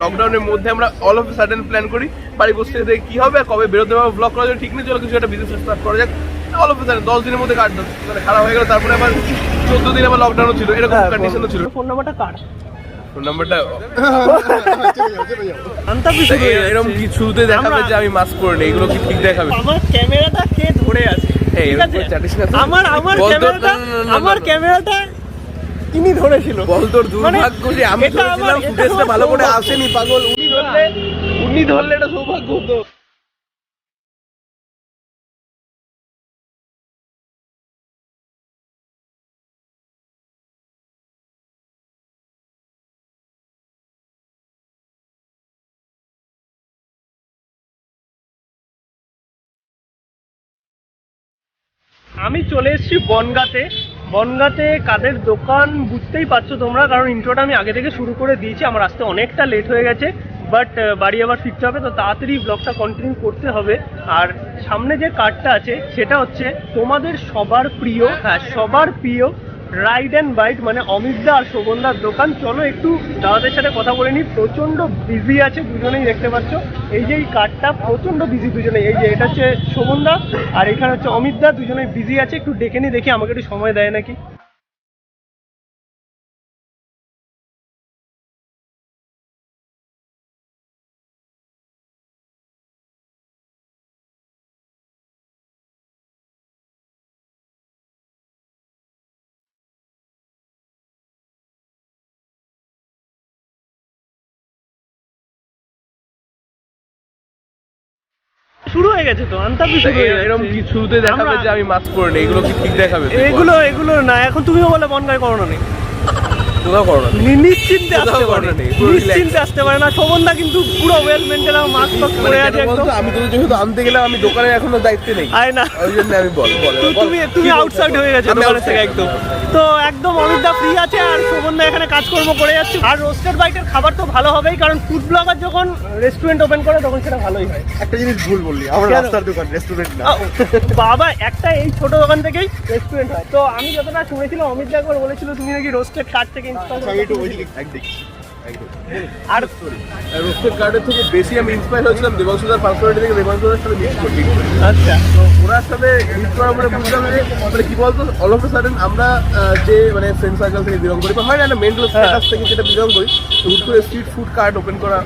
লকডাউনের মধ্যে আমরা অল অফ সাডেন প্ল্যান করি বাড়ি বসে থেকে কি হবে কবে বেরোতে হবে ব্লগ করার জন্য ঠিক নেই, চলো কিছু একটা বিজনেস স্টার্ট করা যাক। অল অফ সাডেন 10 দিনের মধ্যে মানে খারাপ হয়ে গেল। তারপরে আবার 14 দিন আবার লকডাউন ছিল, এরকম কন্ডিশনও ছিল। ফোন নাম্বারটা কার? ফোন নাম্বারটা আন্তাবি এরকম কি শুরুতে দেখাবে যে আমি মাস্ক পরে নেই, এগুলো কি ঠিক দেখাবে? আমার ক্যামেরাটা কে ধরে আছে? আমার ক্যামেরাটা তিনি ধরেছিল। বল তোর দুর্ভাগ্য যে আমি ধরেছিলাম, ফুটেজটা ভালো করে আসেনি পাগল। উনি ধরলে এটা সৌভাগ্য হতো। আমি চলে এসেছি বনগাঁতে। বনগাঁতে কাদের দোকান বুঝতেই পারছো তোমরা, কারণ ইন্ট্রোটা আমি আগে থেকে শুরু করে দিয়েছি। আমার আসতে অনেকটা লেট হয়ে গেছে, বাট বাড়ি আবার ফিরতে হবে, তো তাড়াতাড়ি ব্লগটা কন্টিনিউ করতে হবে। আর সামনে যে কার্ডটা আছে সেটা হচ্ছে তোমাদের সবার প্রিয়, হ্যাঁ সবার প্রিয় রাইড অ্যান্ড বাইট, মানে অমিতদা আর শোভনদার দোকান। চলো একটু দাদাদের সাথে কথা বলে নিই। প্রচণ্ড বিজি আছে দুজনেই, দেখতে পাচ্ছ এই যে এই কার্ডটা প্রচণ্ড বিজি দুজনেই। এই যে এটা হচ্ছে শোভনদা আর এখানে হচ্ছে অমিতদা, দুজনেই বিজি আছে। একটু ডেকে নিই, দেখি আমাকে একটু সময় দেয় নাকি। শুরু হয়ে গেছে তো আন্তাবি শুরু হয়ে গেছে। এরকম কি শুরুতে দেখাবে যে আমি মাস্ক পরে নেই, এগুলো কি ঠিক দেখাবে? এগুলো না, এখন তুমিও বলে বনগাঁয় করোনা নেই, তোমরা করো না, নিশ্চিন্তে আসতে পারে, নিশ্চিন্তে আসতে পারে না। শোভনদা কিন্তু পুরো ওয়েল মেইনটেইন মাস্ক পরে আছে একদম। আমি তো যেহেতু আনতে গেলাম, আমি দোকানে এখনো দায়িত্বে নেই, আয় না ওই জন্য আমি তুমি আউটসাইড হয়ে গেছো দোকানের থেকে একদম। তো একদম অমিতদা ফ্রি আছে আর শোভনদা এখানে কাজকর্ম করে যাচ্ছে। আর রোস্টেড বাইটের খাবার তো ভালো হবেই, কারণ ফুড ব্লগার যখন রেস্টুরেন্ট ওপেন করে তখন সেটা ভালোই হয়। একটা জিনিস ভুল বললি, আমার রাস্তার দোকান, রেস্টুরেন্ট না। বাবা একটা এই ছোট দোকান থেকেই রেস্টুরেন্ট হয়। তো আমি যতটা শুনেছিলাম অমিতদা একবার বলেছিল তুমি নাকি রোস্টেড কার্ড থেকে ইন্সপায়ার। আর রোস্টেড কার্ডের থেকে বেশি আমি ইন্সপায়ার হয়েছিলাম দেবাংশুদার পার্সোনালিটি থেকে। দেবাংশুদার সাথে মিট করি, আচ্ছা তো ওনার সাথে মিট করার পরে বুঝলাম যে মানে কি বলতো, অল অফ সাডেন আমরা যে মানে ফ্রেন্ড সার্কেল থেকে বিলং করি বা হয় না একটা মেন্টাল স্ট্যাটাস থেকে যেটা বিলং করি, তো হুট করে স্ট্রিট ফুড কার্ড ওপেন করা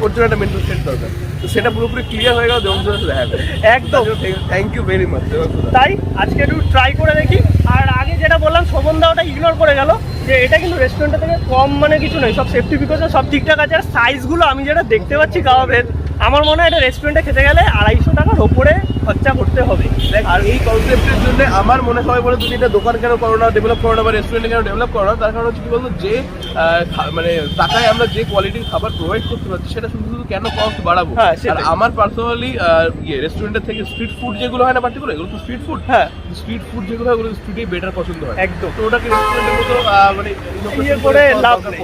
ওর জন্য একটা মেন্টাল স্টেট দরকার। তো সেটা পুরোপুরি ক্লিয়ার হয়ে গেল দেবাংশুদার সাথে দেখা করে। একদম থ্যাংক ইউ ভেরি মাচ দেবাংশুদা। তাই আজকে একটু ট্রাই করে দেখি। আর আগে যেটা বললাম শোভনদা ওটা ইগনোর করে গেল, যে এটা কিন্তু রেস্টুরেন্টের থেকে কম মানে কিছু নয়, সব সেফটি প্রিকশন সব ঠিকঠাক আছে। আর সাইজগুলো আমি যেটা দেখতে পাচ্ছি কাবাবের, আমার মনে হয় এটা রেস্টুরেন্টে খেতে গেলে 250 টাকার ওপরে খরচা করতে হবে। আর এই কনসেপ্টের জন্য আমার মনে হয় বলে তুমি এটা দোকান কেন করো না, ডেভেলপ করো না, বা রেস্টুরেন্টে কেন ডেভেলপ করো না, তার কারণ হচ্ছে কি বলতো, যে মানে টাকায় আমরা যে কোয়ালিটির খাবার প্রোভাইড করতে পারছি সেটা শুধু শুধু কেন কস্ট বাড়াবো। আর আমার পার্সোনালি রেস্টুরেন্টের থেকে স্ট্রিট ফুড যেগুলো হয় না পার্টিকুলার, এগুলো তো স্ট্রিট ফুড, হ্যাঁ স্ট্রিট ফুড যেগুলো হয় ওগুলো স্ট্রিটেই বেটার পছন্দ হয় একদম। তো ওটাকে রেস্টুরেন্টের মতো মানে ইয়ে করে লাভ নেই।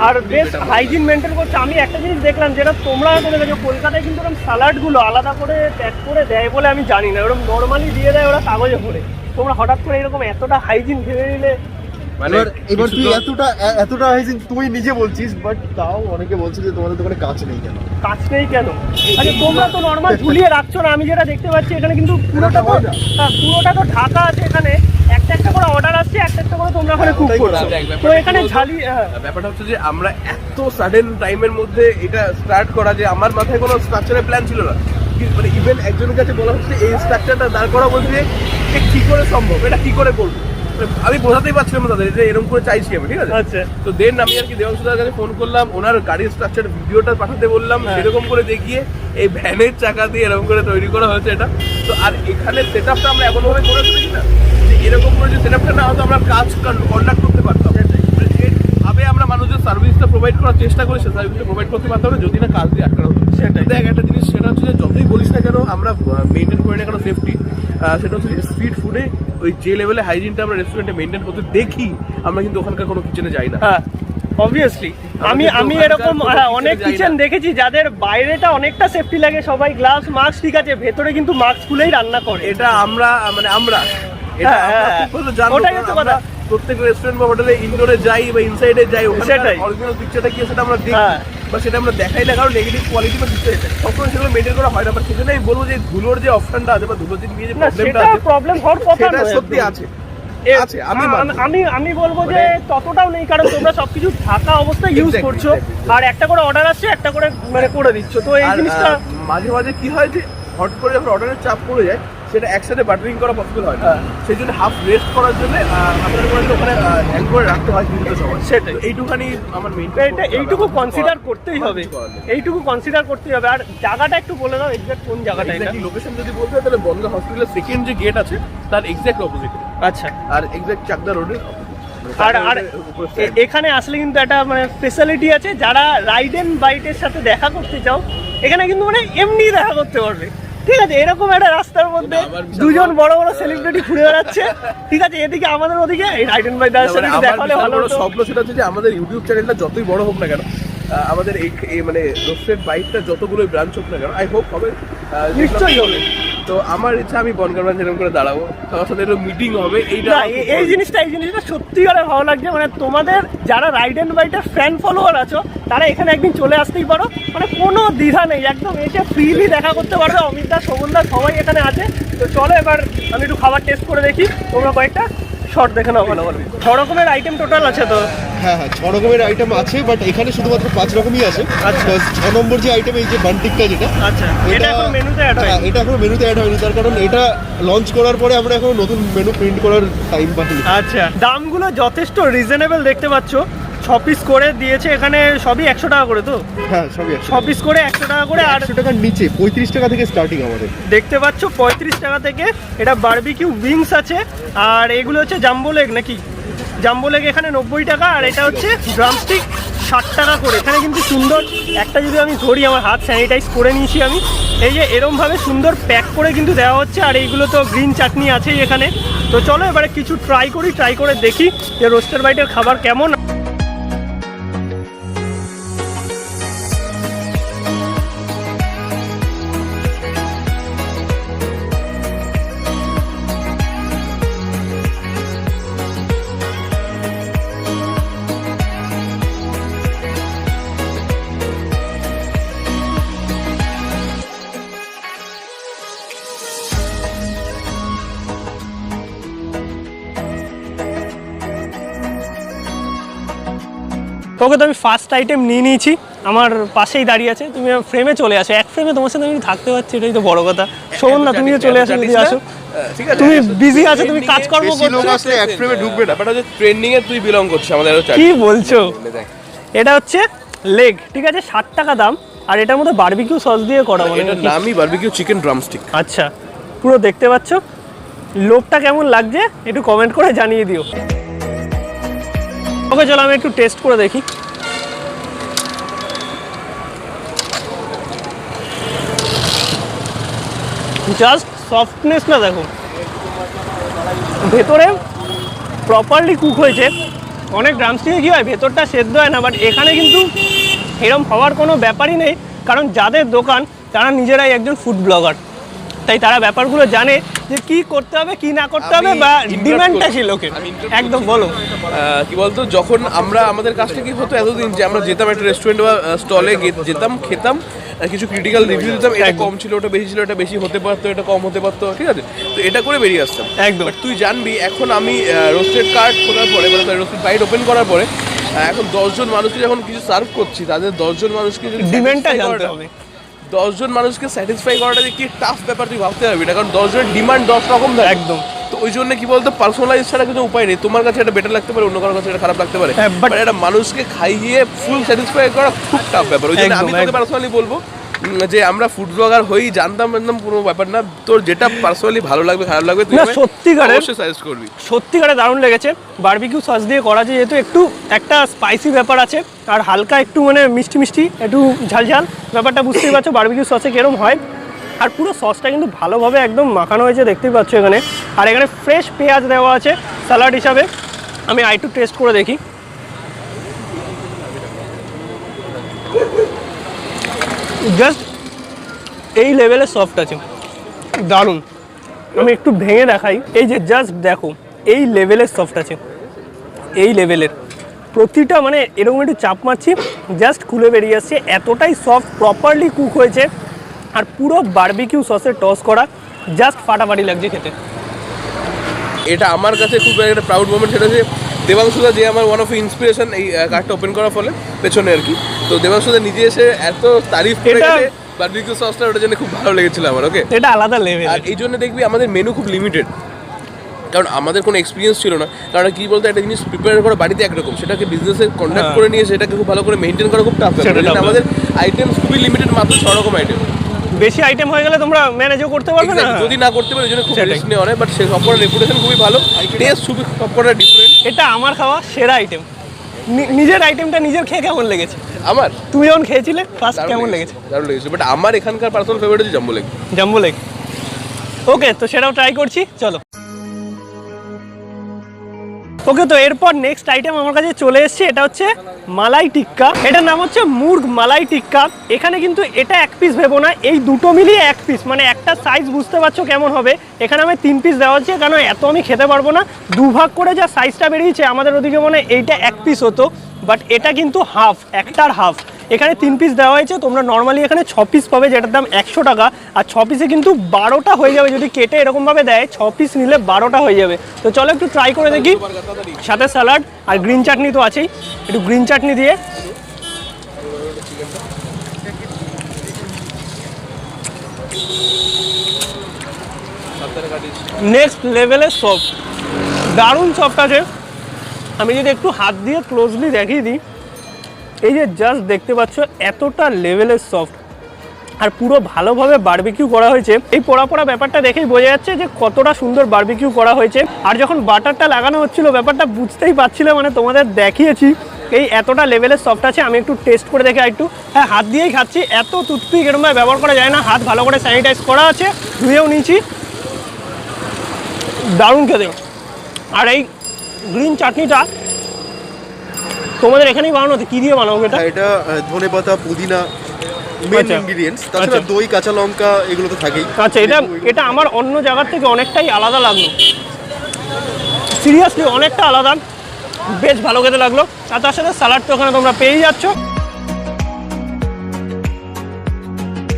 আর বেশ হাইজিন মেনটেন করছে। আমি একটা জিনিস দেখলাম যেটা তোমরা হয়তো দেখেছো, কলকাতায় কিন্তু এরকম সালাডগুলো আলাদা করে প্যাক করে দেয় বলে আমি জানি না, ওরকম নর্মালি দিয়ে দেয় ওরা কাগজে ভরে। তোমরা হঠাৎ করে এরকম এতটা হাইজিন ভেবে নিলে মানে এবার তুই এতটা হাইজিন তুই নিজে বলছিস, বাট তাও অনেকে বলছে যে তোমাদের দোকানে কাঁচ নেই কেন? কাঁচ নেই কেন? আচ্ছা তোমরা তো নর্মাল ঝুলিয়ে রাখছো না, আমি যেটা দেখতে পাচ্ছি এখানে কিন্তু পুরোটা তো ঢাকা আছে। এখানে একটা একটা করে অর্ডার আসছে, একটা একটা করে তোমরা ওখানে কুক করছো। তো এখানে ঝালি ব্যাপারটা হচ্ছে যে আমরা এত সাডেন টাইমের মধ্যে এটা স্টার্ট করা, যে আমার মাথায় কোনো স্ট্রাকচারের প্ল্যান ছিল না। মানে ইভেন একজনের কাছে বলা হচ্ছে এই স্ট্রাকচারটা দাঁড় করা, বলছে যে কি করে সম্ভব, এটা কি করে করবো। আমি বোঝাতেই পারছিলাম না তাদের এটা এরকম করে চাইছি আমি, ঠিক আছে। আচ্ছা তো দেন আমি আর কি দেবাংশুদার কাছে ফোন করলাম, ওনার গাড়ির স্ট্রাকচার ভিডিওটা পাঠাতে বললাম, সেরকম করে দেখিয়ে এই ভ্যানের চাকা দিয়ে এরকম করে তৈরি করা হয়েছে এটা। তো আর এখানে সেট আপটা আমরা এমন ভাবে করে তুলেছি না যে এরকম করে যে সেট আপটা না হয়তো আমরা কাজ কন্ডাক্ট করতে পারতাম। যেভাবে আমরা মানুষের সার্ভিসটা প্রোভাইড করার চেষ্টা করি, সে সার্ভিসটা প্রোভাইড করতে পারতাম না যদি না কাজ দিয়ে আটকানো হতো। সেটাই দেখ একটা জিনিস, সেটা হচ্ছে যে যতই বলিস না কেন আমরা মেনটেন করি না কেন সেফটি, সেটা হচ্ছে স্ট্রিট ফুডে ওই যে লেভেলে হাইজিনটা আমরা রেস্টুরেন্টে মেনটেন করতে দেখি, আমরা কিন্তু ওখানকার কোনো কিচেনে যাই না। হ্যাঁ অবভিয়াসলি আমি এরকম অনেক কিচেন দেখেছি যাদের বাইরেটা অনেকটা সেফটি লাগে, সবাই গ্লাভস মাস্ক ঠিক আছে, ভেতরে কিন্তু মাস্ক খুলেই রান্না করে। এটা আমরা প্রত্যেক রেস্টুরেন্ট বা হোটেলে ইনডোরে যাই বা ইনসাইডে যাই, ওখানে অরিজিনাল পিকচারটা কি সেটা আমরা দেখি। বা সেটা আমরা দেখাই না, কারণ নেগেটিভ কোয়ালিটি বা দিতে সবসময় সেগুলো মেনটেন করা হয় না। বাট সেজন্য আমি বলবো যে ধুলোর যে অপশনটা আছে বা ধুলোর যে নিয়ে যে না প্রবলেমটা সেটা আছে প্রবলেম হওয়ার কথা সেটা নয় সত্যি একদম। আছে। এ- আছে, আমি মানবো। আমি বলবো যে ততটাও নেই, কারণ তোমরা সবকিছু ঢাকা অবস্থায় ইউজ Exactly, করছো, exactly. আর একটা করে অর্ডার আসছে একটা করে মানে করে দিচ্ছ, তো এই আর জিনিসটা মাঝে মাঝে কি হয় যে হট করে যখন অর্ডারের চাপ পড়ে যায় সেটা একসাথে বাটারিং করা পসিবল হয় না, হ্যাঁ। সেই জন্য হাফ রেস্ট করার জন্য আপনাদের ওখানে হ্যাং করে রাখতে হয় কিন্তু সময়। সেটাই। তো এইটুখানি আমার মেইন এইটুকু কনসিডার করতেই হবে, এইটুকু কনসিডার করতেই হবে। আর জায়গাটা একটু বলে দাও, এক্সাক্ট কোন জায়গাটা এটা? লোকেশন যদি বলতে হয় তাহলে বনগাঁ হসপিটালের সেকেন্ড যে গেট আছে তার এক্সাক্ট অপোজিট, আচ্ছা। আর এক্সাক্ট চাকদা রোডের আর এখানে আসলে কিন্তু একটা মানে স্পেশালিটি আছে, যারা রাইড এন্ড বাইটের সাথে দেখা করতে চাও এখানে কিন্তু মানে এমনি দেখা করতে পারবে, ঠিক আছে? এরকম একটা রাস্তার মধ্যে দুজন বড় বড় সেলিব্রিটি ঘুরে বেড়াচ্ছে, ঠিক আছে? এদিকে আমাদের ওদিকে এই রাইড এন্ড বাইট দাঁড়াচ্ছে, দেখা হলে ভালো হতো। স্বপ্ন সেটা হচ্ছে যে আমাদের ইউটিউব চ্যানেলটা যতই বড় হোক না কেন, আমাদের এই মানে রোস্টেড বাইকটা যতগুলো ব্রাঞ্চ হোক না কেন, আই হোপ হবে, নিশ্চয়ই হবে। তো আমার ইচ্ছা আমি বনগাঁ ব্রাঞ্চ এরকম করে দাঁড়াবো, সবার সাথে এরকম মিটিং হবে। এইটা না এই জিনিসটা সত্যিকারে ভালো লাগছে, মানে তোমাদের যারা রাইড এন্ড বাইটের ফ্যান ফলোয়ার আছো তারা এখানে একদিন চলে আসতেই পারো, মানে কোনো দ্বিধা নেই, একদম এসে ফ্রিলি দেখা করতে পারবে। অমিতদা, শোভনদা সবাই এখানে আছে। তো চলো এবার আমি একটু খাবার টেস্ট করে দেখি, তোমরা কয়েকটা শর্ট দেখে নাও ভালো ভালো। 6 রকমের আইটেম টোটাল আছে তো? হ্যাঁ, 6 রকমের আইটেম আছে, বাট এখানে শুধুমাত্র 5 রকমই আছে। আচ্ছা। 6 নম্বর যে আইটেম, এই যে বান টিক্কা যেটা, আচ্ছা, এটা এখন মেনুতে অ্যাড হয়? হ্যাঁ, এটা এখনো মেনুতে অ্যাড হয়নি, তার কারণ এটা লঞ্চ করার পরে আমরা এখনো নতুন মেনু প্রিন্ট করার টাইম পাইনি। আচ্ছা, দামগুলো যথেষ্ট রিজনেবল দেখতে পাচ্ছ। 6 পিস করে দিয়েছে এখানে, সবই 100 টাকা করে তো? হ্যাঁ, সবই 6 পিস করে 100 টাকা করে। আর 100 টাকার নিচে 35 টাকা থেকে স্টার্টিং আমাদের। দেখতে পাচ্ছ 35 টাকা থেকে এটা বারবিকিউ উইংস আছে। আর এগুলো হচ্ছে জাম্বো লেগ নাকি? জাম্বো লেগ এখানে 90 টাকা, আর এটা হচ্ছে ড্রামস্টিক 60 টাকা করে। এখানে কিন্তু সুন্দর একটা, যদি আমি ধরি, আমার হাত স্যানিটাইজ করে নিয়েছি আমি, এই যে এরমভাবে সুন্দর প্যাক করে কিন্তু দেওয়া হচ্ছে। আর এইগুলো তো গ্রিন চাটনি আছেই এখানে। তো চলো এবারে কিছু ট্রাই করে দেখি যে রোস্টার বাইটের খাবার কেমন। তোকে তো আমি ফার্স্ট আইটেম নিয়ে নিয়েছি, আমার পাশেই দাঁড়িয়ে আছে। তুমি ফ্রেমে চলে আসো, এক ফ্রেমে তোমার সাথে আমি থাকতে পারছি, এটাই তো বড় কথা। শোন না, তুমিও চলে আসো যদি আসো। ঠিক আছে, তুমি বিজি আছো, তুমি কাজকর্ম বেশি লোক করছো। আসলে এক ফ্রেমে ঢুকবে না। ব্যাপারটা হচ্ছে ট্রেন্ডিং এ তুই বিলং করছিস আমাদের আরো কি বলছো? এটা হচ্ছে লেগ, ঠিক আছে, 60 টাকা দাম। আর এটার মধ্যে বারবিকিউ সস দিয়ে করা, মানে এটার নামই বারবিকিউ চিকেন ড্রামস্টিক। আচ্ছা, পুরো দেখতে পাচ্ছ। লোভটা কেমন লাগছে একটু কমেন্ট করে জানিয়ে দিও। ওকে চলো আমি একটু টেস্ট করে দেখি। জাস্ট সফটনেস না, দেখো ভেতরে প্রপারলি কুক হয়েছে। অনেক ড্রামস্টিকে কী হয়, ভেতরটা সেদ্ধ হয় না, বাট এখানে কিন্তু এরকম হওয়ার কোনো ব্যাপারই নেই, কারণ যাদের দোকান তারা নিজেরাই একজন ফুড ব্লগার, তাই তারা ব্যাপারগুলো জানে যে কি করতে হবে কি না করতে হবে, বা ডিমান্ডটা ছিল লোকের। একদম বলো। কি বলতো, যখন আমরা আমাদের কাজটা কি হতো এতদিন, যে আমরা যেতাম একটা রেস্টুরেন্ট বা স্টলে যেতাম, খেতাম, কিছু ক্রিটিক্যাল রিভিউ দিতাম, এটা কম ছিল, ওটা বেশি ছিল, এটা বেশি হতে পারতো, এটা কম হতে পারতো, ঠিক আছে? তো এটা করে বেরিয়ে আসতাম একদম। বাট তুই জানবি এখন আমি রোস্টেড কার্ট খোলার পরে, মানে রোস্টেড বাইট ওপেন করার পরে, এখন 10 জন মানুষকে যখন কিছু সার্ভ করছি, তাদের 10 জন মানুষকে যদি ডিমান্ডটা জানতে হবে। 10 জন মানুষকে স্যাটিসফাই করাটা যে কি টাফ ব্যাপার, তুই ভাবতে পারবি না, কারণ 10 জনের ডিমান্ড 10 রকম থাকে। একদম। তো ওই জন্য কি বলতো, পার্সোনালাইজ ছাড়া কিছু উপায় নেই। তোমার কাছে এটা বেটার লাগতে পারে, অন্য কারোর কাছে এটা খারাপ লাগতে পারে, হ্যাঁ, but- বাট এটা মানুষকে খাইয়ে ফুল স্যাটিসফাই করা খুব টাফ ব্যাপার। ওই জন্য আমি তোকে পার্সোনালি বলবো যে আমরা ফুড ব্লগার হই, জানতাম কোনো ব্যাপার না। তোর যেটা পার্সোনালি ভালো লাগবে, খারাপ লাগবে, তুই অবশ্যই সাজেস্ট করবি। সত্যিকারে দারুণ লেগেছে। বারবিকিউ সস দিয়ে করা, যেহেতু একটু একটা স্পাইসি ব্যাপার আছে, আর হালকা একটু মানে মিষ্টি মিষ্টি, একটু ঝালঝাল ব্যাপারটা বুঝতেই পারছো বারবিকিউ সসে কিরম হয়। আর পুরো সসটা কিন্তু ভালোভাবে একদম মাখানো হয়েছে, দেখতেই পাচ্ছ এখানে। আর এখানে ফ্রেশ পেঁয়াজ দেওয়া আছে স্যালাড হিসাবে। আমি একটু টেস্ট করে দেখি। জাস্ট এই লেভেলের সফট আছে, দারুণ। আমি একটু ভেঙে দেখাই, এই যে জাস্ট দেখো, এই লেভেলের সফট আছে, এই লেভেলের। প্রতিটা মানে এরকম একটু চাপ মারছি, জাস্ট খুলে বেরিয়ে আসছে, এতটাই সফট, প্রপারলি কুক হয়েছে আর পুরো বারবিকিউ সসে টস করা, জাস্ট ফাটাফাটি লাগছে খেতে। এটা আমার কাছে খুব একটা প্রাউড মোমেন্ট, সেটা যে দেবাংশুদা, যে আমার ওয়ান অফ ইন্সপিরেশন এই কার্ডটা ওপেন করার ফলে পেছনে আর কি, তো দেবাংশুদা নিজে এসে এত তারিফ করে গেছে বারবিকিউ সসটা, ওটা জন্য খুব ভালো লেগেছিল আমার। ওকে, এটা আলাদা লেভেল। আর এই জন্য দেখবি আমাদের মেনু খুব লিমিটেড, কারণ আমাদের কোনো এক্সপিরিয়েন্স ছিল না। কারণ কি বলতে, একটা জিনিস প্রিপেয়ার করা বাড়িতে একরকম, সেটাকে বিজনেসে কন্ট্যাক্ট করে নিয়ে সেটাকে খুব ভালো করে মেনটেন করা খুব টাফ। আমাদের আইটেম খুবই লিমিটেড, মাত্র 6 রকম আইটেম। বেশি আইটেম হয়ে গেলে তোমরা ম্যানেজও করতে পারবে না, যদি না করতে পারে, এই জন্য খুব রিস্ক নেওয়া হয়। বাট সে সবকটার রেপুটেশন খুবই ভালো, টেস্ট খুবই সবকটা ডিফারেন্ট। এটা আমার খাওয়া সেরা আইটেম। নিজের আইটেমটা নিজের খেয়ে কেমন লেগেছে? আমার, তুমি যখন খেয়েছিলে ফার্স্ট কেমন লেগেছে? দারুণ লেগেছে, বাট আমার এখানকার পার্সোনাল ফেভারিট হচ্ছে জাম্বো লেগ। জাম্বো লেগ, ওকে, তো সেটাও ট্রাই করছি, চলো। ওকে, তো এরপর নেক্সট আইটেম আমার কাছে চলে এসেছে, এটা হচ্ছে মালাই টিক্কা। এটার নাম হচ্ছে মুর্গ মালাই টিক্কা। এখানে কিন্তু এটা এক পিস ভেবো না, এই দুটো মিলিয়ে এক পিস, মানে একটা সাইজ বুঝতে পারছো কেমন হবে। এখানে আমি 3 পিস দেওয়া হচ্ছে, কারণ এত আমি খেতে পারবো না। দুভাগ করে যা সাইজটা বেরিয়েছে, আমাদের ওদিকে মনে এইটা এক পিস হতো, বাট এটা কিন্তু হাফ, একটার হাফ। এখানে 3 পিস দেওয়া হয়েছে, তোমরা নর্মালি এখানে 6 পিস পাবে, যেটার দাম 100 টাকা। আর 6 পিসে কিন্তু 12টা হয়ে যাবে, যদি কেটে এরকমভাবে দেয় 6 পিস নিলে 12টা হয়ে যাবে। তো চলো একটু ট্রাই করে দেখি। সাথে স্যালাড আর গ্রিন চাটনি তো আছেই, একটু গ্রিন চাটনি দিয়ে নেক্সট লেভেলের সফট, দারুণ সফট আছে। আমি যদি একটু হাত দিয়ে ক্লোজলি দেখিয়ে দিই, এই যে জাস্ট দেখতে পাচ্ছ এতটা লেভেলের সফট, আর পুরো ভালোভাবে বারবিকিউ করা হয়েছে। এই পোড়া পোড়া ব্যাপারটা দেখেই বোঝা যাচ্ছে যে কতটা সুন্দর বারবিকিউ করা হয়েছে। আর যখন বাটারটা লাগানো হচ্ছিল, ব্যাপারটা বুঝতেই পারছিলে, মানে তোমাদের দেখিয়েছি এই এতটা লেভেলের সফট আছে। আমি একটু টেস্ট করে দেখে একটু, হ্যাঁ হাত দিয়েই খাচ্ছি, এত টুথপিক এরকমভাবে ব্যবহার করা যায় না, হাত ভালো করে স্যানিটাইজ করা আছে, ধুয়েও নিয়েছি, দারুণ খেতে। আর এই গ্রিন চাটনিটা তোমাদের এখানেই বানানো হচ্ছে, কি দিয়ে বানাবো এটা? এটা ধনেপাতা, পুদিনা মেন ইনগ্রেডিয়েন্টস, তাছাড়া দই, কাঁচা লঙ্কা এগুলো তো থাকেই। আচ্ছা, এটা আমার অন্য জায়গার থেকে অনেকটাই আলাদা লাগলো, সিরিয়াসলি অনেকটা আলাদা, বেশ ভালো খেতে লাগলো। আর তার সাথে স্যালাড তো ওখানে তোমরা পেয়েই যাচ্ছ।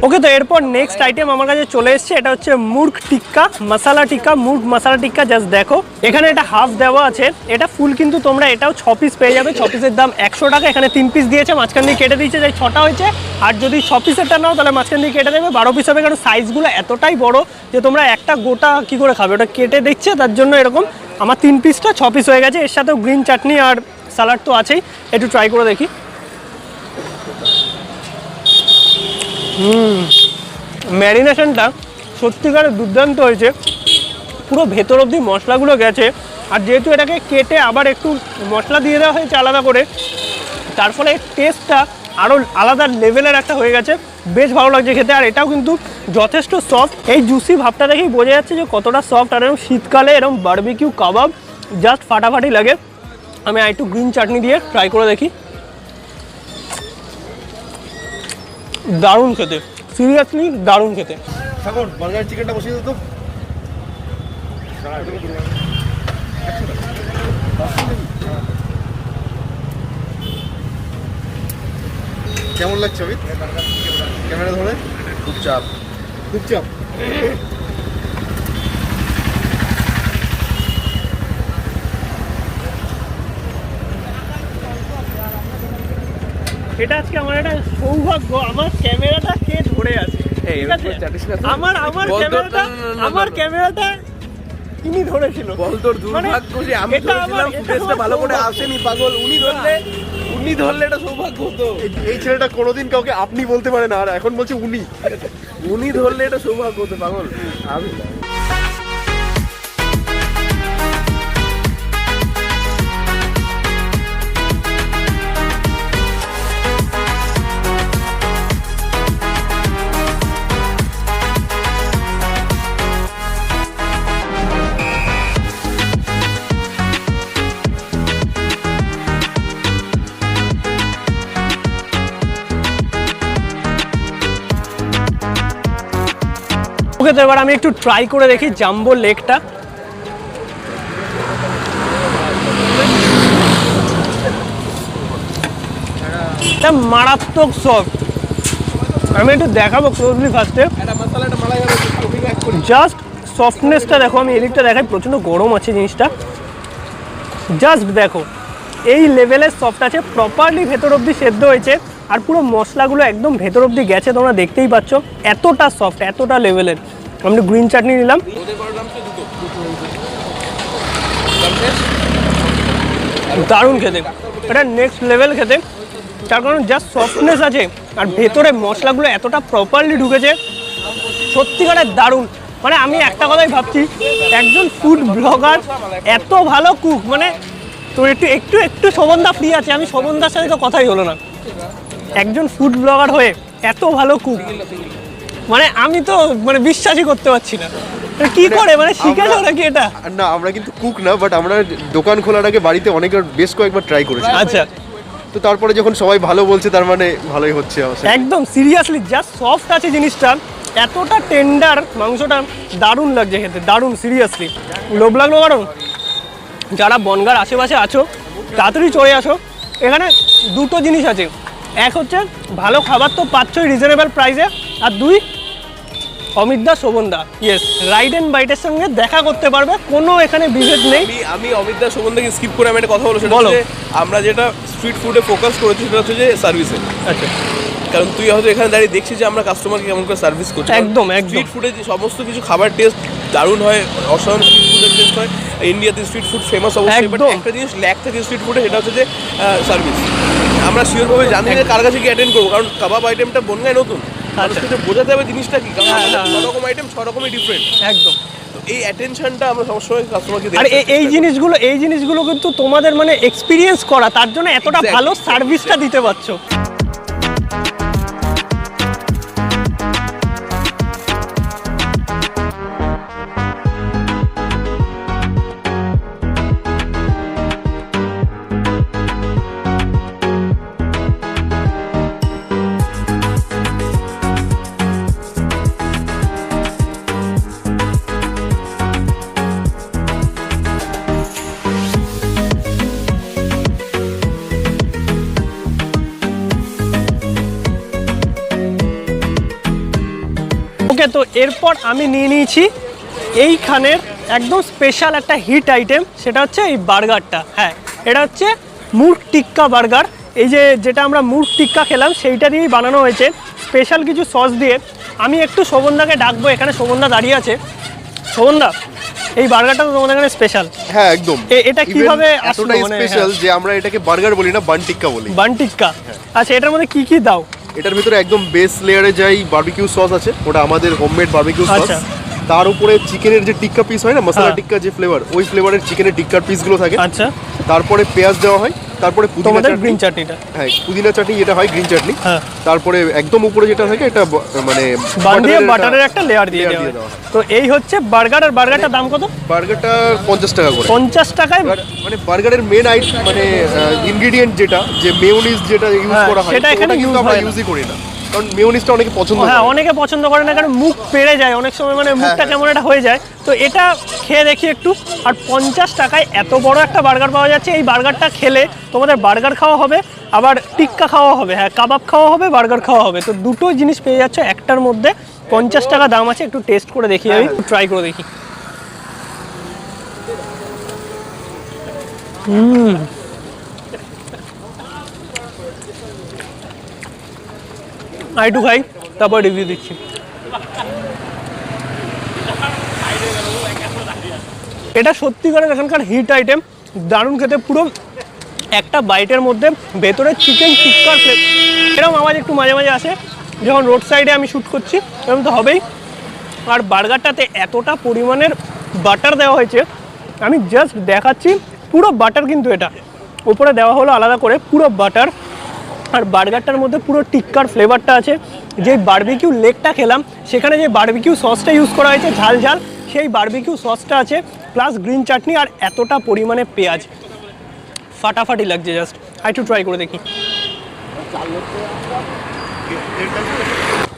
ওকে, তো এরপর নেক্সট আইটেম আমার কাছে চলে এসছে, এটা হচ্ছে মুর্গ টিক্কা মশালা টিক্কা। মুর্গ মশালা টিক্কা জাস্ট দেখো, এখানে এটা হাফ দেওয়া আছে, এটা ফুল কিন্তু তোমরা এটাও 6 পিস পেয়ে যাবে। 6 পিসের দাম 100 টাকা। এখানে 3 পিস দিয়েছে, মাঝখান দিয়ে কেটে দিয়েছে, তাই 6টা হয়েছে। আর যদি 6 পিসেরটা নাও তাহলে মাঝখান দিয়ে কেটে দেবে, 12 পিস হবে। কারণ সাইজগুলো এতটাই বড় যে তোমরা একটা গোটা কি করে খাবে, ওটা কেটে দিচ্ছে, তার জন্য এরকম। আমার 3 পিসটা 6 পিস হয়ে গেছে, এর সাথেও গ্রিন চাটনি আর স্যালাড তো আছেই। একটু ট্রাই করে দেখি। ম্যারিনেশনটা সত্যিকারের দুর্দান্ত হয়েছে, পুরো ভেতর অবধি মশলাগুলো গেছে। আর যেহেতু এটাকে কেটে আবার একটু মশলা দিয়ে দেওয়া হয়েছে আলাদা করে, তার ফলে টেস্টটা আরও আলাদা লেভেলের একটা হয়ে গেছে, বেশ ভালো লাগছে খেতে। আর এটাও কিন্তু যথেষ্ট সফট, এই জুসি ভাবটা দেখেই বোঝা যাচ্ছে যে কতটা সফট। আর এরকম শীতকালে এরকম বারবিকিউ কাবাব জাস্ট ফাটাফাটি লাগে। আমি একটু গ্রিন চাটনি দিয়ে ট্রাই করে দেখি, দারুণ খেতে, সিরিয়াসলি দারুণ খেতে। এখন বার্গার চিকেনটা বসিয়ে দিত। কেমন লাগছে অমিত? ক্যামেরা ধরে খুব চাপ, খুব চাপ। এটা আজকে আমার একটা সৌভাগ্য, আমার ক্যামেরাটা কে ধরে আছে, ঠিক আছে? আমার ক্যামেরাটা ইনি ধরেছিল। বল তোর দুর্ভাগ্য যে আমি ধরেছিলাম, ফুটেজটা ভালো করে আসেনি পাগল। উনি ধরলে এটা সৌভাগ্য হতো। এই ছেলেটা কোনোদিন কাউকে আপনি বলতে পারে না, আর এখন বলছে উনি ধরলে এটা সৌভাগ্য হতো পাগল, আমি। ওকে, তো এবার আমি একটু ট্রাই করে দেখি জাম্বো লেগটা। এটা মারাত্মক সফট। আমি একটু দেখাবো ক্লোজলি ফার্স্টে, একটা মশলা একটা মালাই হবে টপিং অ্যাড করি। জাস্ট সফটনেসটা দেখো, আমি এদিকটা দেখাই, প্রচণ্ড গরম আছে জিনিসটা, জাস্ট দেখো এই লেভেলের সফট আছে, প্রপারলি ভেতর অবধি সেদ্ধ হয়েছে আর পুরো মশলাগুলো একদম ভেতর অবধি গেছে, তোমরা দেখতেই পাচ্ছ এতটা সফট, এতটা লেভেলের। আমি গ্রিন চাটনি নিলাম, ওদের করে নাম তো দুটো দারুণ খেতে, এটা নেক্সট লেভেল খেতে, তার কারণ জাস্ট সফটনেস আছে আর ভেতরে মশলাগুলো এতটা প্রপারলি ঢুকেছে, সত্যিকারের দারুণ। মানে আমি একটা কথাই ভাবছি, একজন ফুড ব্লগার এত ভালো কুক, মানে তো একটু একটু একটু শোভনদা ফ্রি আছে, আমি শোভনদার সাথে তো কথাই হলো না, একজন ফুড ব্লগার হয়ে এত ভালো কুক, মানে আমি তো মানে বিশ্বাসই করতে পারছি না। কি করে মানে শিখেছো নাকি এটা? না, আমরা কিন্তু কুক না, বাট আমরা দোকান খোলার আগে বাড়িতে অনেকবার বেশ কয়েকবার ট্রাই করেছি। আচ্ছা, তো তারপরে যখন সবাই ভালো বলছে তার মানে ভালোই হচ্ছে আমার। একদম সিরিয়াসলি জাস্ট সফট আছে জিনিসটা, এতটা টেন্ডার, মাংসটা দারুণ লাগছে খেতে, দারুণ সিরিয়াসলি। লোভ লাগলো কারণ যারা বনগাঁর আশেপাশে আছো তাড়াতাড়ি চলে আসো, এখানে দুটো জিনিস আছে, এক হচ্ছে ভালো খাবার তো পাচ্ছই রিজনেবল প্রাইসে, আর দুই অমিতদা শোভনদা, ইয়েস রাইড অ্যান্ড বাইটের সঙ্গে দেখা করতে পারবে, কোনো এখানে বিভেদ নেই। আমি অমিতদা সম্বন্ধে স্কিপ করে আমি একটা কথা বলো, সেটা বলো। হচ্ছে আমরা যেটা স্ট্রিট ফুডে ফোকাস করেছি সেটা হচ্ছে যে সার্ভিসে। আচ্ছা, কারণ তুই হয়তো এখানে দাঁড়িয়ে দেখছিস যে আমরা কাস্টমারকে কেমন করে সার্ভিস করছি। একদম, একদম। স্ট্রিট ফুডে যে সমস্ত কিছু খাবার টেস্ট দারুণ হয়, অসাধারণ স্ট্রিট ফুডের টেস্ট হয়, ইন্ডিয়াতে স্ট্রিট ফুড ফেমাস অবশ্যই, বাট একদম। একটা জিনিস ল্যাক থাকে স্ট্রিট ফুডে, সেটা হচ্ছে যে সার্ভিস। আমরা শিওরভাবে জানি যে কার কাছে কি অ্যাটেন্ড করবো, কারণ কাবাব আইটেমটা বনগাঁয় নতুন, মানুষকে বোঝাতে হবে জিনিসটা কি, কারণ হ্যাঁ, আমাদের হ্যাঁ। 6 রকম আইটেম 6 রকমই ডিফারেন্ট। একদম। তো এই অ্যাটেনশনটা আমরা সবসময় কাস্টমারকে দিই। আর এই জিনিসগুলো কিন্তু তোমাদের মানে এক্সপিরিয়েন্স করা, তার জন্য এতটা Exactly, ভালো সার্ভিসটা দিতে পারছো। ওকে, তো এরপর আমি নিয়ে নিয়েছি এইখানের একদম স্পেশাল একটা হিট আইটেম, সেটা হচ্ছে এই বার্গারটা। হ্যাঁ, এটা হচ্ছে মুরগ টিক্কা বার্গার। এই যেটা আমরা মুরগ টিক্কা খেলাম সেইটা দিয়েই বানানো হয়েছে, স্পেশাল কিছু সস দিয়ে। আমি একটু শোভনদাকে ডাকবো, এখানে শোভনদা দাঁড়িয়ে আছে। শোভনদা, এই বার্গারটা তো তোমাদের এখানে স্পেশাল। হ্যাঁ, একদম। এটা কিভাবে আসলো? এতটাই মানে স্পেশাল যে আমরা এটাকে বার্গার বলি না, বান টিক্কা বলি। বান টিক্কা। আচ্ছা, এটার মধ্যে কি কি দাও? এটার ভিতরে একদম বেস লেয়ারে যাই বারবিকিউ সস আছে, ওটা আমাদের হোমমেড বারবিকিউ সস। আচ্ছা। তার উপরে চিকেনের যে টিক্কা পিস হয় না, মশলা হ্যাঁ। টিক্কা যে ফ্লেভার, ওই ফ্লেভারের চিকেনের টিক্কার পিসগুলো থাকে। আচ্ছা, তারপরে পেঁয়াজ দেওয়া হয়, তারপরে পুদিনা তোমাদের চাটনি। গ্রিন চাটনিটা? হ্যাঁ, পুদিনা চাটনি যেটা হয়, গ্রিন চাটনি। হ্যাঁ। তারপরে একদম উপরে যেটা থাকে এটা মানে বান দিয়ে বাটারের একটা লেয়ার দিয়ে দেওয়া হয়। দেওয়া হয়। তো এই হচ্ছে বার্গার। আর বার্গারটার দাম কত? বার্গারটা 50 টাকা করে। 50 টাকায়? এবার মানে বার্গারের মেন মানে ইনগ্রেডিয়েন্ট যেটা, যে মেয়োনিজ যেটা ইউজ হ্যাঁ, করা হয়, সেটা এখানে কিন্তু use আমরা হয় না। ইউজই করি না, কারণ মেয়োনিজটা অনেকে পছন্দ হ্যাঁ, করে। অনেকে পছন্দ করে না, কারণ মুখ পেড়ে যায় অনেক সময়, মানে মুখটা কেমন একটা হয়ে যায়। তো এটা খেয়ে দেখি একটু। আর 50 টাকায় এত বড় একটা বার্গার পাওয়া যাচ্ছে। এই বার্গারটা খেলে তোমাদের বার্গার খাওয়া হবে, আবার টিক্কা খাওয়া হবে, হ্যাঁ কাবাব খাওয়া হবে, বার্গার খাওয়া হবে। তো দুটো জিনিস পেয়ে যাচ্ছ একটার মধ্যে। 50 টাকা দাম আছে। একটু টেস্ট করে দেখি, আমি ট্রাই করে দেখি। আর একটু খাই, তারপর রিভিউ দিচ্ছি। এটা সত্যিকারের এখানকার হিট আইটেম, দারুণ খেতে। পুরো একটা বাইটের মধ্যে ভেতরে চিকেন টিক্কার এরকম আওয়াজ একটু মাঝে মাঝে আসে যখন রোড সাইডে আমি শ্যুট করছি, এরকম তো হবেই। আর বার্গারটাতে এতটা পরিমাণের বাটার দেওয়া হয়েছে, আমি জাস্ট দেখাচ্ছি, পুরো বাটার কিন্তু এটা উপরে দেওয়া হলো আলাদা করে, পুরো বাটার। আর বার্গারটার মধ্যে পুরো টিক্কার ফ্লেভারটা আছে। যে বারবিকিউ লেগটা খেলাম সেখানে যে বারবিকিউ সসটা ইউজ করা হয়েছে ঝাল ঝাল, সেই বারবিকিউ সসটা আছে, প্লাস গ্রিন চাটনি, আর এতটা পরিমাণে পেঁয়াজ, ফাটাফাটি লাগছে জাস্ট। একটু ট্রাই করে দেখি।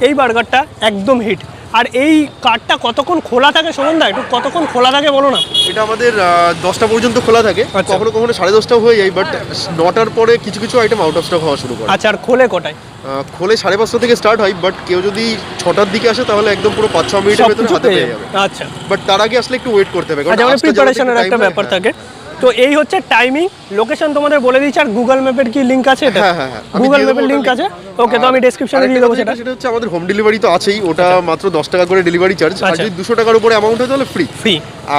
এই বার্গারটা একদম হিট, আর এই কার্টটা কতক্ষণ খোলা থাকে সুমনদা, একটু কতক্ষণ খোলা থাকে বলো না। এটা আমাদের 10টা পর্যন্ত খোলা থাকে, আচ্ছা। কখনো কখনো 10:30টাও হয়ে যায়, বাট 9টার পরে কিছু কিছু আইটেম আউট অফ স্টক হওয়া শুরু করে। আচ্ছা, আর খোলে কটায়? খোলে 5:30 থেকে স্টার্ট হয়, বাট কেউ যদি 6টার দিকে আসে তাহলে একদম পুরো 5-6 মিনিটের ভেতরে সবকিছু হাতে পেয়ে পেয়ে যাবে। যাবে। আচ্ছা বাট তার আগে আসলে একটু ওয়েট করতে হবে, আচ্ছা, মানে প্রিপারেশনের একটা ব্যাপার থাকে। তো এই হচ্ছে টাইমিং, লোকেশন তোমাদের বলে দিচ্ছি। আর গুগল ম্যাপের কি লিংক আছে? এটা হ্যাঁ হ্যাঁ হ্যাঁ, আমি গুগল দিয়ে ম্যাপের দেবো লিংক ওটা আছে। link। ওকে, তো আমি ডেসক্রিপশনে আরেকটা দিয়ে দেবো কথা সেটা। সেটা হচ্ছে আমাদের হোম ডেলিভারি তো আছেই, ওটা মাত্র 10 টাকা করে ডেলিভারি চার্জ, আর আচ্ছা। যদি 200 টাকার উপরে অ্যামাউন্ট হয় তাহলে ফ্রি। ফ্রি।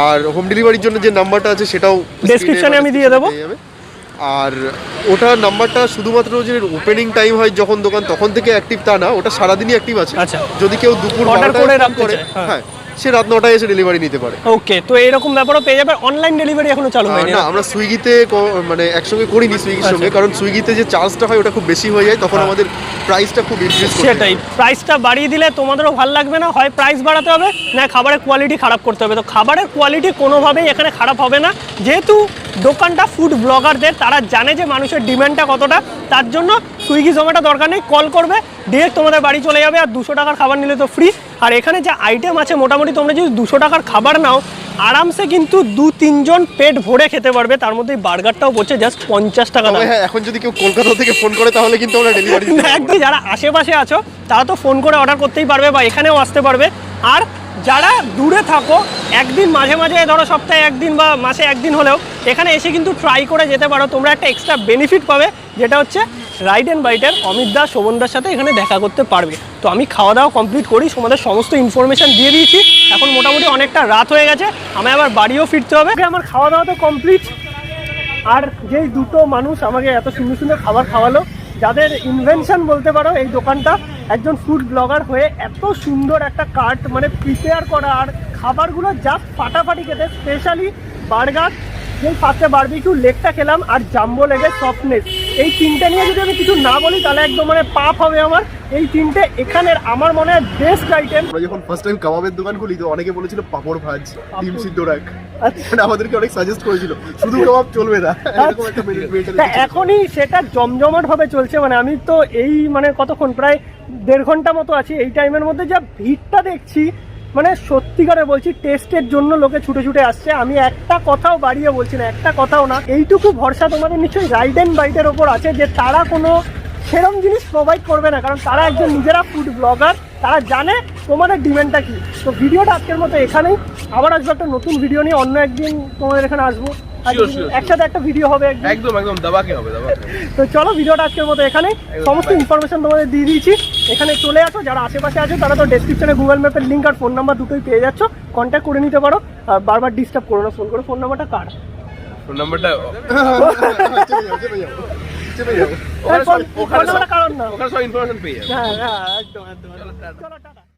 আর হোম ডেলিভারির জন্য যে নাম্বারটা আছে সেটাও Description-এ আমি দিয়ে দেবো। পেয়ে যাবে। আর ওটার নাম্বারটা শুধুমাত্র যে ওপেনিং টাইম হয় যখন দোকান তখন থেকে অ্যাক্টিভ তা না, ওটা সারাদিনই অ্যাক্টিভ আছে। আচ্ছা। যদি কেউ দুপুর Order 12টায় করে ফোন রাখতে করে, চায়, হ্যাঁ। হ্যাঁ, সে রাত 9টায় এসে ডেলিভারি নিতে পারে। ওকে, তো এরকম ব্যাপারও পেয়ে যাবে। অনলাইন ডেলিভারি এখনো চালু হয়নি না, আমরা সুইগিতে মানে একসঙ্গে করিনি সুইগির আচ্ছা। সঙ্গে, কারণ সুইগিতে যে চার্জটা হয় ওটা খুব বেশি হয়ে যায়, তখন হ্যাঁ। আমাদের প্রাইসটা খুব ইনক্রিজ করতে হয়। সেটাই, প্রাইসটা বাড়িয়ে দিলে তোমাদেরও ভালো লাগবে না। হয় প্রাইস বাড়াতে হবে, না খাবারের কোয়ালিটি খারাপ করতে হবে। তো খাবারের কোয়ালিটি কোনোভাবেই এখানে খারাপ হবে না, যেহেতু দোকানটা ফুড ব্লগারদের, তারা জানে যে মানুষের ডিমান্ডটা কতটা। তার জন্য সুইগি জোম্যাটো দরকার নেই, কল করবে ডিরেক্ট তোমাদের বাড়ি চলে যাবে। আর 200 টাকার খাবার নিলে তো ফ্রি। আর এখানে যে আইটেম আছে মোটামুটি তোমরা যদি 200 টাকার খাবার নাও আরামসে কিন্তু 2-3 জন পেট ভরে খেতে পারবে। তার মধ্যে বার্গারটাও পড়ছে জাস্ট 50 টাকা দাম। তবে হ্যাঁ, এখন যদি কেউ কলকাতা থেকে ফোন করে তাহলে কিন্তু আমরা ডেলিভারি না, একদম যারা আশেপাশে আছো তারা তো ফোন করে অর্ডার করতেই পারবে বা এখানেও আসতে পারবে। আর যারা দূরে থাকো, একদিন মাঝে মাঝে ধরো সপ্তাহে একদিন বা মাসে একদিন হলেও এখানে এসে কিন্তু ট্রাই করে যেতে পারো। তোমরা একটা এক্সট্রা বেনিফিট পাবে, যেটা হচ্ছে রাইড অ্যান্ড বাইটের অমিত দা, শোভনদার সাথে এখানে দেখা করতে পারবে। তো আমি খাওয়া দাওয়া কমপ্লিট করি, তোমাদের সমস্ত ইনফরমেশন দিয়ে দিয়েছি। এখন মোটামুটি অনেকটা রাত হয়ে গেছে, আমায় আবার বাড়িও ফিরতে হবে। আমার খাওয়া দাওয়া তো কমপ্লিট। আর যেই দুটো মানুষ আমাকে এত সুন্দর সুন্দর খাবার খাওয়ালো, যাদের ইনভেনশন বলতে পারো এই দোকানটা, একজন ফুড ব্লগার হয়ে এত সুন্দর একটা কার্ট মানে প্রিপেয়ার করা, আর খাবারগুলো জাস্ট ফাটাফাটি খেতে। স্পেশালি বার্গার, যেই ফার্স্টে বারবিকিউ লেগটা খেলাম, আর জাম্বো লেগের সফটনেস, এই তিনটে নিয়ে যদি আমি কিছু না বলি তাহলে একদম মানে পাপ হবে আমার। এই তিনটে এখানের আমার মনে হয় বেস্ট আইটেম। আমরা যখন ফার্স্ট টাইম কাবাবের দোকান খুলি তো অনেকে বলেছিল পাপড় ভাজ, ডিম সিদ্ধ রাখ, আচ্ছা। মানে আমাদেরকে অনেক সাজেস্ট করেছিল শুধু কাবাব চলবে না, এরকম একটা তা এখনই সেটা জমজমাট ভাবে চলছে। মানে আমি তো এই মানে কতক্ষণ, প্রায় 1.5 ঘন্টা মতো আছি। এই টাইমের মধ্যে যা ভিড়টা দেখছি, মানে সত্যিকারে বলছি টেস্টের জন্য লোকে ছুটে ছুটে আসছে। আমি একটা কথাও বাড়িয়ে বলছি না, একটা কথাও না। এইটুকু ভরসা তোমাদের নিশ্চয়ই রাইড অ্যান্ড বাইটের ওপর আছে যে তারা কোনো সেরকম জিনিস প্রোভাইড করবে না, কারণ তারা একজন নিজেরা ফুড ব্লগার, তারা জানে তোমাদের ডিমান্ডটা কি। তো ভিডিওটা আজকের মতো এখানেই, আবার আসবো একটা নতুন ভিডিও নিয়ে, অন্য একদিন তোমাদের এখানে আসবো। Sure. একসাথে একটা ভিডিও হবে একদিন। একদম একদম দাবাকে হবে, দাবাকে। তো চলো, ভিডিওটা আজকের মতো এখানে, সমস্ত ইনফরমেশন তোমাদের দিয়ে দিয়েছি। এখানে চলে আসো, যারা আশেপাশে আছো তারা তো ডেসক্রিপশনে গুগল ম্যাপের লিঙ্ক আর ফোন নাম্বার দুটোই পেয়ে যাচ্ছ, কন্ট্যাক্ট করে নিতে পারো। আর বারবার ডিস্টার্ব করো না ফোন করে। ফোন নাম্বারটা কার? ফোন নাম্বারটা ফোন নাম্বারটা কারণ না। ওখানে সব ইনফরমেশন পেয়ে যাবে। হ্যাঁ হ্যাঁ, একদম একদম। চলো টাটা।